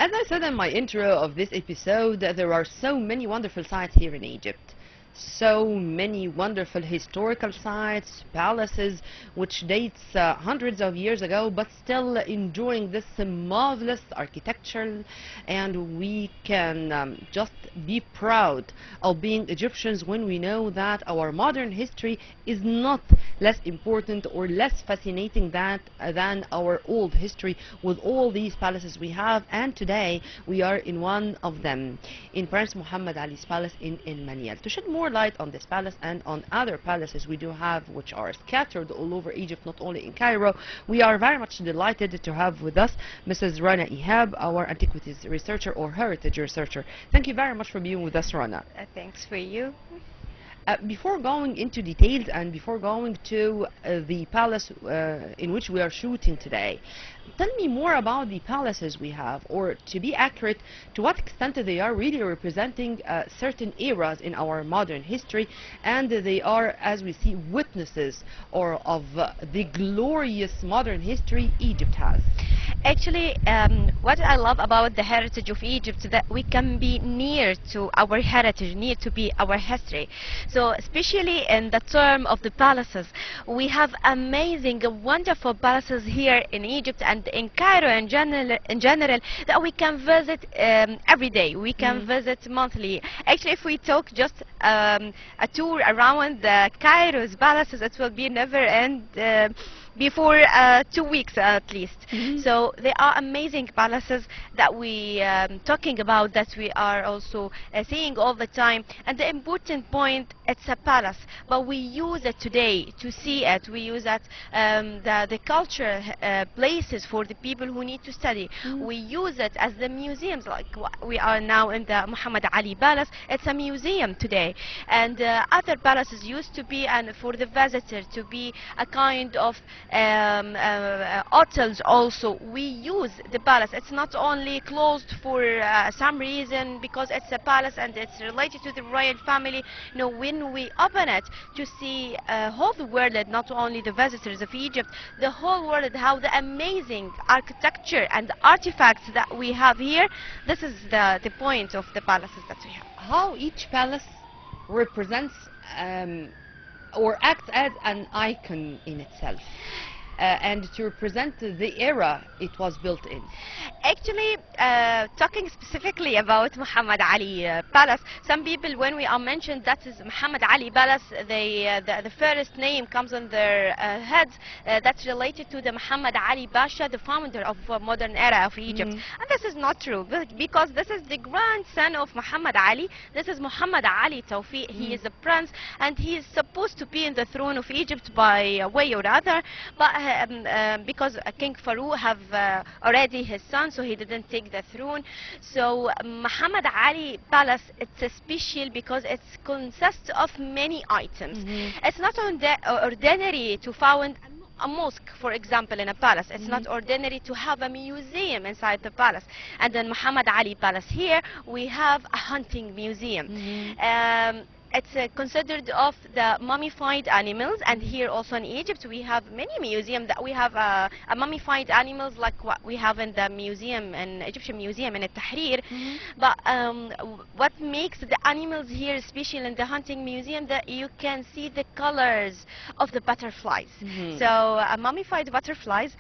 As I said in my intro of this episode, there are so many wonderful sites here in Egypt. So many wonderful historical sites, palaces, which dates hundreds of years ago, but still enjoying this marvelous architecture. And we can just be proud of being Egyptians when we know that our modern history is not less important or less fascinating than our old history with all these palaces we have. And today we are in one of them, in Prince Muhammad Ali's palace in Nile. To shed more light on this palace and on other palaces we do have, which are scattered all over Egypt, not only in Cairo, we are very much delighted to have with us Mrs. Rana Ihab, our antiquities researcher or heritage researcher. Thank you very much for being with us, Rana. Thanks for you. Before going into details and before going to the palace in which we are shooting today, tell me more about the palaces we have, or to be accurate, to what extent they are really representing certain eras in our modern history, and they are, as we see, witnesses or of the glorious modern history Egypt has. Actually, what I love about the heritage of Egypt that we can be near to our heritage, near to be our history. So especially in the term of the palaces, we have amazing, wonderful palaces here in Egypt and in Cairo in general that we can visit every day. We can visit monthly. Actually, if we talk just a tour around the Cairo's palaces, it will be never end. Before 2 weeks at least. So they are amazing palaces that we talking about, that we are also seeing all the time. And the important point, it's a palace, but we use it today to see it. We use it the culture places for the people who need to study. We use it as the museums, like we are now in the Muhammad Ali Palace. It's a museum today, and other palaces used to be, and for the visitor to be a kind of hotels. Also we use the palace. It's not only closed for some reason because it's a palace and it's related to the royal family. No, when we open it to see whole the world, not only the visitors of Egypt, the whole world, how the amazing architecture and the artifacts that we have here. This is the point of the palaces that we have. How each palace represents or acts as an icon in itself, and to represent the era it was built in. Actually, talking specifically about Muhammad Ali Palace, some people, when we are mentioned that is Muhammad Ali Palace, the first name comes on their heads that's related to the Muhammad Ali Pasha, the founder of modern era of Egypt. And this is not true, because this is the grandson of Muhammad Ali. This is Muhammad Ali Tawfiq. He is a prince, and he is supposed to be in the throne of Egypt by way or other, but because King Farouk have already his son, so he didn't take the throne. So Muhammad Ali Palace, it's special because it consists of many items. It's not ordinary to found a mosque, for example, in a palace. It's not ordinary to have a museum inside the palace. And then Muhammad Ali Palace here, we have a hunting museum. It's considered of the mummified animals, and here also in Egypt we have many museums that we have a mummified animals like what we have in the museum, in Egyptian museum in Tahrir. But what makes the animals here special in the hunting museum, that you can see the colors of the butterflies. So mummified butterflies,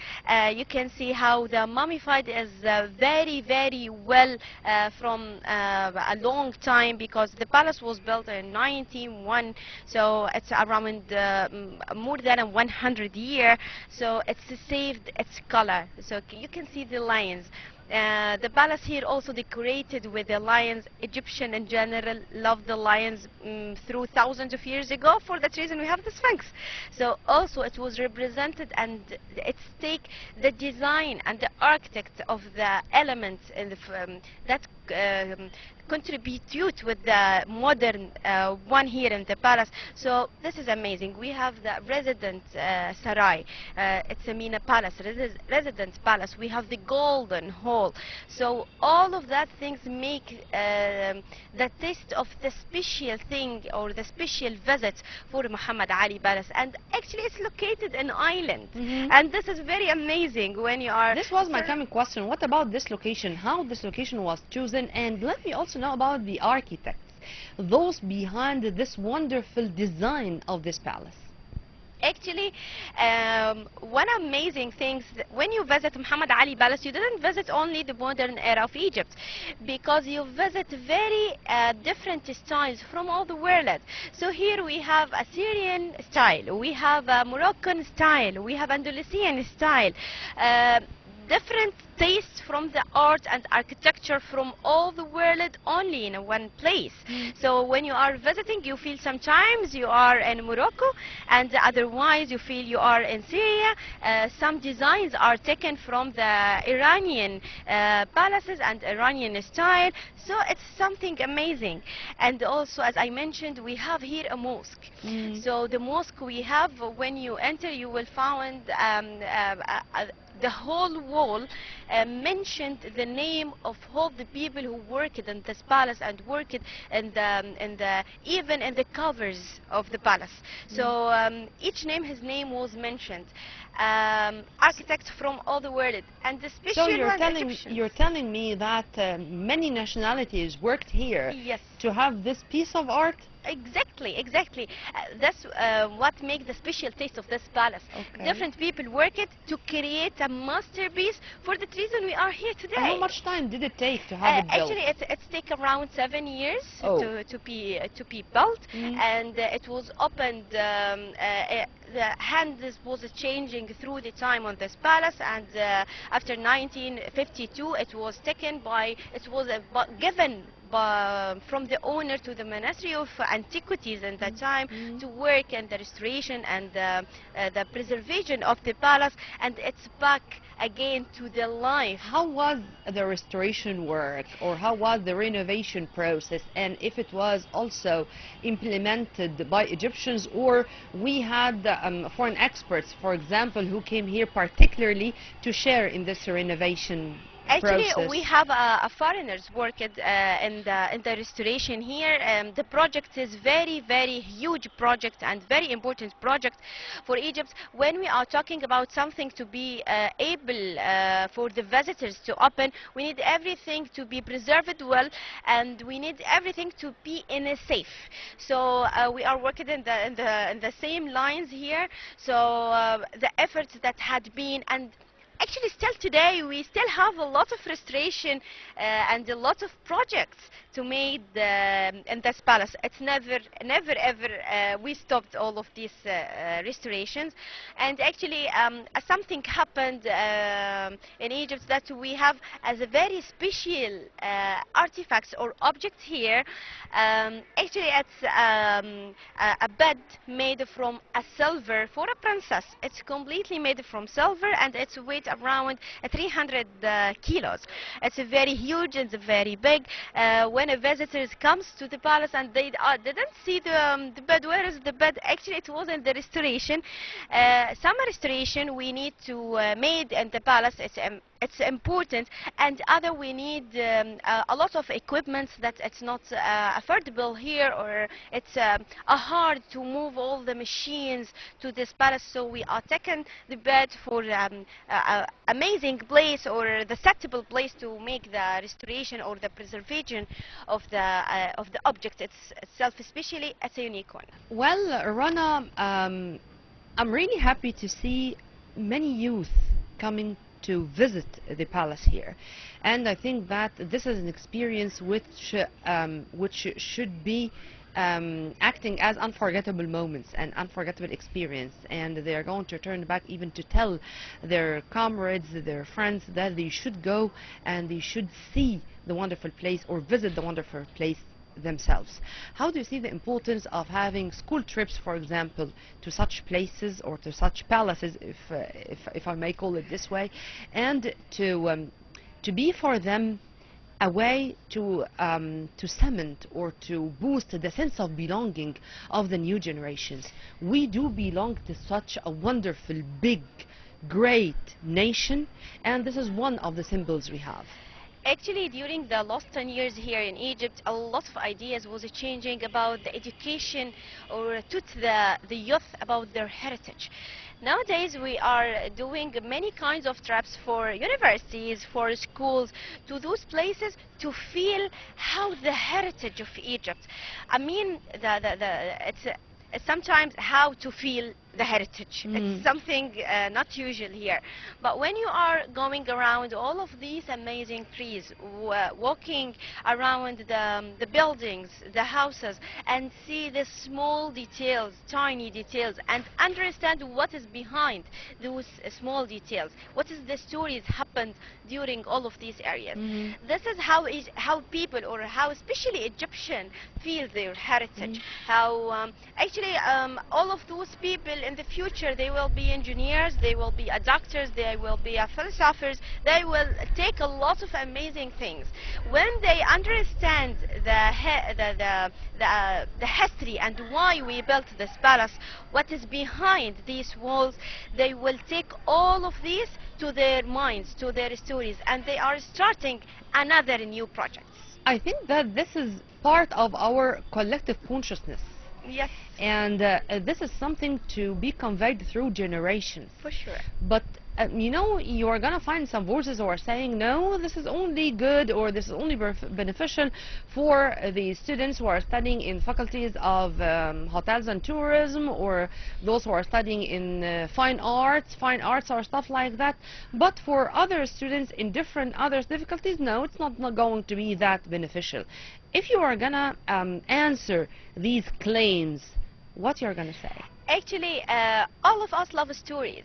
you can see how the mummified is very, very well from a long time, because the palace was built in 1901, so it's around more than 100 years. So it's saved its color. So you can see the lions. The palace here also decorated with the lions. Egyptian in general love the lions through thousands of years ago. For that reason we have the Sphinx. So also it was represented, and it's take the design and the architect of the elements in the that contribute with the modern one here in the palace. So this is amazing. We have the resident sarai. It's a Mina palace, residence palace. We have the golden hall. So all of that things make the taste of the special thing or the special visit for Muhammad Ali Palace. And actually it's located in Ireland. And this is very amazing when you are... This was my coming question. What about this location? How this location was chosen? And let me also know about the architects, those behind this wonderful design of this palace. Actually, one amazing thing, when you visit Muhammad Ali Palace, you didn't visit only the modern era of Egypt, because you visit very different styles from all the world. So here we have Assyrian style, we have Moroccan style, we have Andalusian style, different tastes from the art and architecture from all the world only in one place. So when you are visiting, you feel sometimes you are in Morocco, and otherwise you feel you are in Syria. Some designs are taken from the Iranian palaces and Iranian style. So it's something amazing. And also, as I mentioned, we have here a mosque. So the mosque we have, when you enter, you will find the whole wall mentioned the name of all the people who worked in this palace and worked in the even in the covers of the palace. So each name, his name was mentioned. Architects from all the world, and the special So Egyptians. you're telling me that many nationalities worked here Yes. to have this piece of art? Exactly, exactly. That's what makes the special taste of this palace. Okay. Different people work it to create a masterpiece. For that reason, we are here today. And how much time did it take to have it built? Actually, it's taken around 7 years Oh. to be built, and it was opened. The hand was changing through the time on this palace, and after 1952, it was taken by. It was given from the owner to the Ministry of Antiquities in that time to work in the restoration and the preservation of the palace, and it's back again to the life. How was the restoration work, or how was the renovation process, and if it was also implemented by Egyptians, or we had foreign experts, for example, who came here particularly to share in this renovation Actually, process? we have foreigners working in the restoration here. The project is very huge project and very important project for Egypt. When we are talking about something to be able for the visitors to open, we need everything to be preserved well, and we need everything to be in a safe. So we are working in the same lines here. So the efforts that had been, and actually still today we still have a lot of restoration and a lot of projects to make in this palace. It's never ever we stopped all of these restorations. And actually something happened in Egypt that we have as a very special artifacts or objects here. Actually it's a bed made from a silver for a princess. It's completely made from silver, and it's weight around 300 kilos. It's very huge and very big. When a visitor comes to the palace and they didn't see the bed, where is the bed? Actually, it was in the restoration. Some restoration we need to made in the palace. It's important, and other we need a lot of equipment that it's not affordable here, or it's hard to move all the machines to this palace. So we are taking the bed for amazing place or the suitable place to make the restoration or the preservation of the object itself, especially it's a unique one. Well, Rana, I'm really happy to see many youth coming to visit the palace here, and I think that this is an experience which should be acting as unforgettable moments and unforgettable experience, and they are going to turn back even to tell their comrades, their friends, that they should go and they should see the wonderful place or visit the wonderful place themselves. How do you see the importance of having school trips, for example, to such places or to such palaces, if I may call it this way, and to be for them a way to cement or to boost the sense of belonging of the new generations. We do belong to such a wonderful, big, great nation, and this is one of the symbols we have. Actually, during the last 10 years here in Egypt, a lot of ideas was changing about the education or to the youth about their heritage. Nowadays, we are doing many kinds of trips for universities, for schools, to those places to feel how the heritage of Egypt. I mean, it's sometimes how to feel the heritage. It's something not usual here. But when you are going around all of these amazing trees, walking around the buildings, the houses, and see the small details, tiny details, and understand what is behind those small details, what is the stories happened during all of these areas. This is how people, or how especially Egyptian, feel their heritage. How actually all of those people in the future, they will be engineers, they will be doctors, they will be philosophers, they will take a lot of amazing things. When they understand the history and why we built this palace, what is behind these walls, they will take all of these to their minds, to their stories, and they are starting another new projects. I think that this is part of our collective consciousness. Yes. And this is something to be conveyed through generations. For sure. But you know, you are gonna find some voices who are saying, no, this is only good, or this is only beneficial for the students who are studying in faculties of hotels and tourism, or those who are studying in fine arts or stuff like that. But for other students in different other difficulties, no, it's not going to be that beneficial. If you are gonna answer these claims, what you're gonna say? Actually, all of us love stories.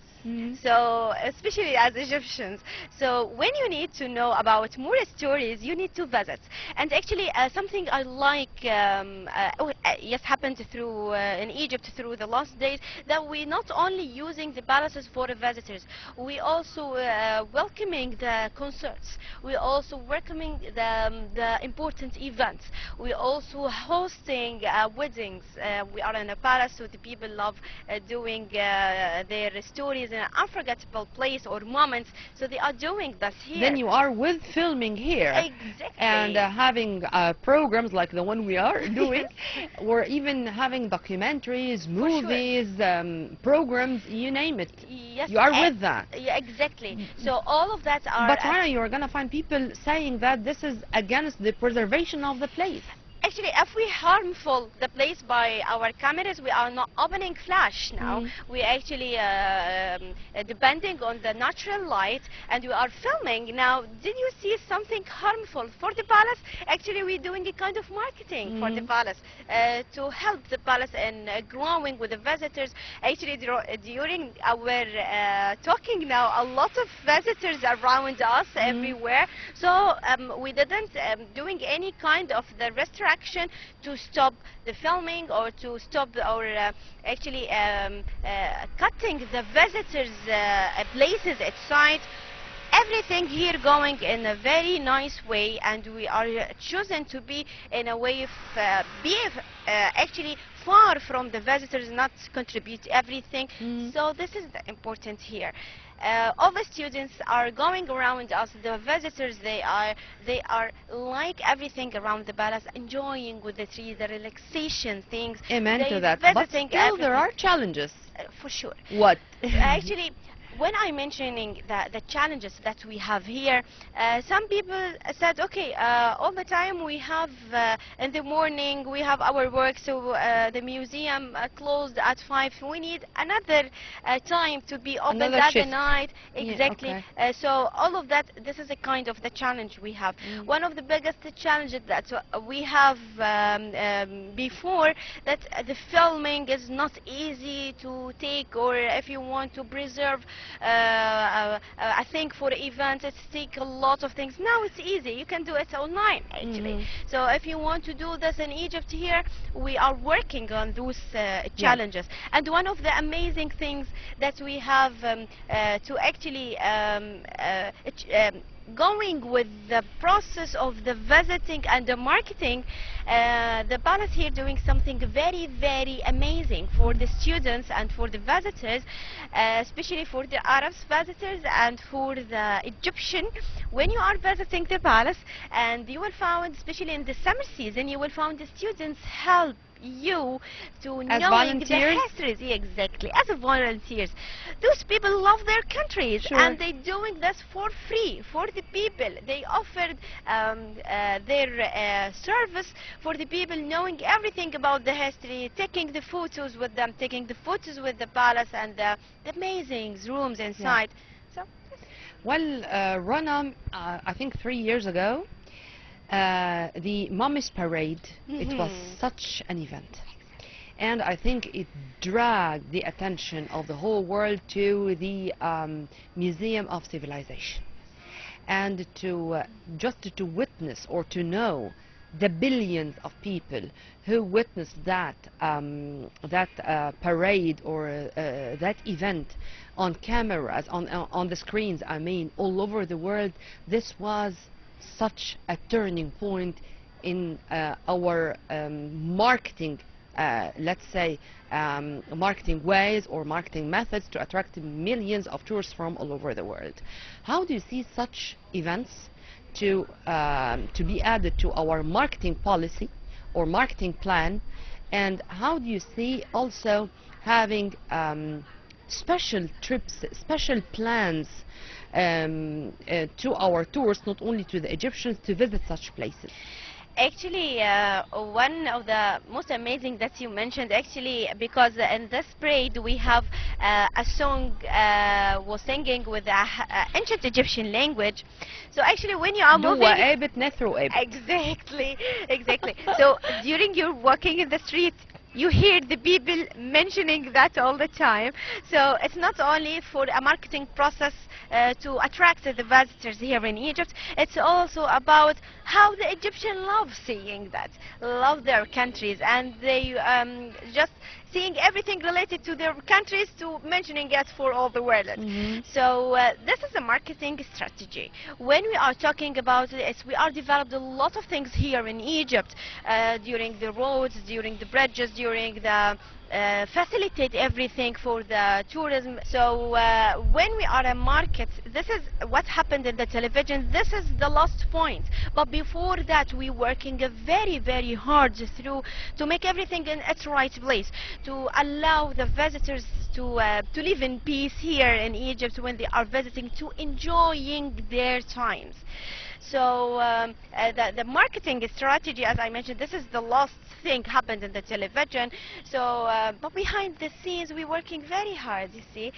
So, especially as Egyptians. So, when you need to know about more stories, you need to visit. And actually, something I like, yes, happened through in Egypt through the last days, that we not only using the palaces for the visitors, we also welcoming the concerts. We also welcoming the important events. We also hosting weddings. We are in a palace, so the people love doing their stories in an unforgettable place or moments, so they are doing this here. Then you are with filming here. Exactly. And having programs like the one we are doing, or even having documentaries, movies, programs, you name it. Yes, you are with that. Yeah, exactly. So all of that are... But Rana, you're going to find people saying that this is against the preservation of the place. Actually, if we harmful the place by our cameras, we are not opening flash now. We actually depending on the natural light, and we are filming. Now, did you see something harmful for the palace? Actually, we're doing a kind of marketing for the palace to help the palace in growing with the visitors. Actually, during our talking now, a lot of visitors around us everywhere. So we didn't doing any kind of the restriction to stop the filming or to stop or actually cutting the visitors places outside. Everything here going in a very nice way, and we are chosen to be in a way of actually far from the visitors, not contribute everything. So this is the important here. All the students are going around us, the visitors, they are like everything around the palace, enjoying with the trees, the relaxation things. Amen to that. But still there are challenges. For sure. What? Actually, when I'm mentioning the challenges that we have here, some people said, okay, all the time we have in the morning we have our work, so the museum closed at 5. We need another time to be open at the night. Exactly. Yeah, okay. So all of that, this is a kind of the challenge we have. One of the biggest challenges that we have before, that the filming is not easy to take, or if you want to preserve I think for events it takes a lot of things. Now it's easy, you can do it online actually. So if you want to do this in Egypt here, we are working on those challenges. And one of the amazing things that we have to actually going with the process of the visiting and the marketing, the palace here doing something very, very amazing for the students and for the visitors, especially for the Arabs visitors and for the Egyptian. When you are visiting the palace, and you will find, especially in the summer season, you will find the students help you to As knowing the volunteers? histories. Yeah, exactly, as a volunteers. Those people love their countries, Sure. and they doing this for free for the people. They offered their service for the people, knowing everything about the history, taking the photos with them, taking the photos with the palace and the amazing rooms inside. So Well, Rana, I think 3 years ago, the Mummies Parade, it was mhm. such an event. And I think it dragged the attention of the whole world to the Museum of Civilization. And to just to witness or to know the billions of people who witnessed that parade or that event on cameras, on the screens, I mean, all over the world. This was such a turning point in our marketing, let's say, marketing ways or marketing methods to attract millions of tourists from all over the world. How do you see such events to be added to our marketing policy or marketing plan, and how do you see also having special trips, special plans to our tourists, not only to the Egyptians, to visit such places? Actually, one of the most amazing that you mentioned, actually, because in this parade we have a song was singing with the ancient Egyptian language. So actually, when you are دوا moving, قابت نثرو قابت. exactly, exactly. So during your walking in the street, you hear the people mentioning that all the time. So it's not only for a marketing process to attract the visitors here in Egypt, it's also about how the Egyptian love seeing that, love their countries, and they just seeing everything related to their countries to mentioning it for all the world. Mhm. So this is a marketing strategy. When we are talking about this, we are developed a lot of things here in Egypt during the roads, during the bridges, during the facilitate everything for the tourism. So when we are a market, this is what happened in the television. This is the last point. But before that, we working very, very hard through to make everything in its right place, to allow the visitors to live in peace here in Egypt when they are visiting, to enjoying their times. So the marketing strategy, as I mentioned, this is the last thing happened in the television. So, but behind the scenes, we're working very hard. You see.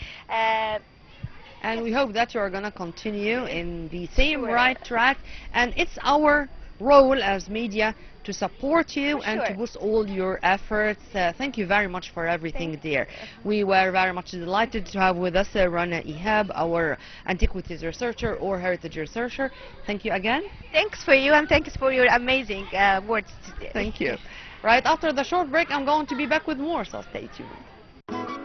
And we hope that you are going to continue in the same Sure. right track. And it's our role as media to support you For and to sure. boost all your efforts. Thank you very much for everything, Thank dear. you. We were very much delighted to have with us Rana Ihab, our antiquities researcher or heritage researcher. Thank you again. Thanks for you, and thanks for your amazing words today. Thank you. Right after the short break, I'm going to be back with more, so stay tuned.